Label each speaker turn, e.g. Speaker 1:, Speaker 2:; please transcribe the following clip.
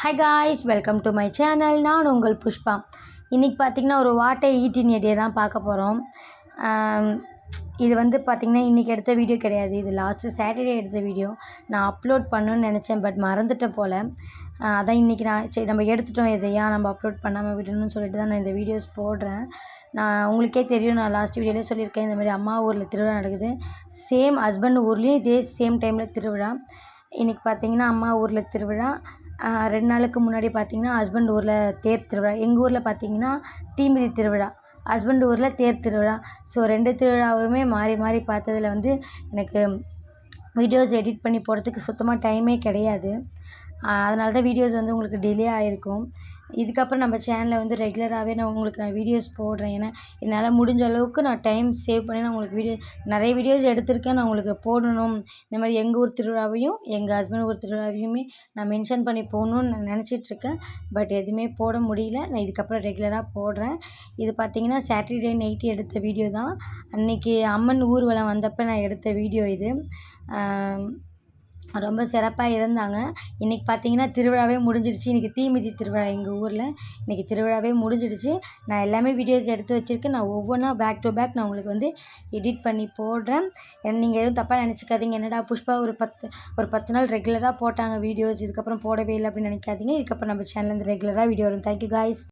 Speaker 1: Hi guys, welcome to my channel. நான் உங்கள் புஷ்பா. இன்றைக்கி பார்த்திங்கன்னா ஒரு வாட்டை ஈட்டின் டே தான் பார்க்க போகிறோம். இது பார்த்திங்கன்னா இன்றைக்கி எடுத்த வீடியோ கிடையாது. இது லாஸ்ட்டு சாட்டர்டே எடுத்த வீடியோ. நான் அப்லோட் பண்ணணுன்னு நினச்சேன், பட் மறந்துட்டேன் போல். அதான் இன்றைக்கி சரி நம்ம எடுத்துட்டோம், இதையா நம்ம அப்லோட் பண்ணாமல் விடணும்னு சொல்லிட்டு தான் நான் இந்த வீடியோஸ் போடுறேன். நான் உங்களுக்கே தெரியும், நான் லாஸ்ட் வீடியோவிலே சொல்லியிருக்கேன், இந்த மாதிரி அம்மா ஊரில் திருவிழா நடக்குது. சேம் ஹஸ்பண்ட் ஊர்லேயும் இதே சேம் டைமில் திருவிழா. இன்றைக்கி பார்த்திங்கன்னா அம்மா ஊரில் திருவிழா. 2 நாளுக்கு முன்னாடி பார்த்திங்கன்னா ஹஸ்பண்ட் ஊரில் தேர் திருவிழா. எங்கள் ஊரில் பார்த்திங்கன்னா தீமிதி திருவிழா, ஹஸ்பண்ட் ஊரில் தேர் திருவிழா. ஸோ 2 திருவிழாவுமே மாறி மாறி பார்த்ததில் எனக்கு வீடியோஸ் எடிட் பண்ணி போடுறதுக்கு சுத்தமாக டைமே கிடையாது. அதனால தான் வீடியோஸ் உங்களுக்கு டிலே ஆகிருக்கும். இதுக்கப்புறம் நம்ம சேனலில் ரெகுலராகவே நான் உங்களுக்கு வீடியோஸ் போடுறேன். ஏன்னா என்னால் முடிஞ்ச அளவுக்கு நான் டைம் சேவ் பண்ணி நான் உங்களுக்கு நிறைய வீடியோஸ் எடுத்திருக்கேன். நான் உங்களுக்கு போடணும், இந்த மாதிரி எங்கள் ஊர் திருவிழாவையும் எங்கள் ஹஸ்பண்ட் ஊர் திருவிழாவையுமே நான் மென்ஷன் பண்ணி போகணுன்னு நான் நினச்சிட்ருக்கேன். பட் எதுவுமே போட முடியல. நான் இதுக்கப்புறம் ரெகுலராக போடுறேன். இது பார்த்திங்கன்னா சாட்டர்டே நைட்டு எடுத்த வீடியோ தான். அன்றைக்கி அம்மன் ஊர்வலம் வந்தப்போ நான் எடுத்த வீடியோ இது. ரொம்ப சிறப்பாக இருந்தாங்க. இன்றைக்கி பார்த்திங்கன்னா திருவிழாவே முடிஞ்சிடுச்சு. இன்றைக்கி தீமிதி திருவிழா எங்கள் ஊரில். இன்றைக்கி திருவிழாவே முடிஞ்சிடுச்சு. நான் எல்லாமே வீடியோஸ் எடுத்து வச்சுருக்கேன். நான் ஒவ்வொன்றா பேக் டு பேக் நான் உங்களுக்கு எடிட் பண்ணி போடுறேன். நீங்கள் எதுவும் தப்பாக நினச்சிக்காதீங்க. என்னடா புஷ்பா ஒரு 10 நாள் ரெகுலராக போட்டாங்க வீடியோஸ், இதுக்கப்புறம் போடவே இல்லை அப்படின்னு நினைக்காதீங்க. இதுக்கப்புறம் நம்ம சேனல்லேருந்து ரெகுலராக வீடியோ வரும். Thank you guys.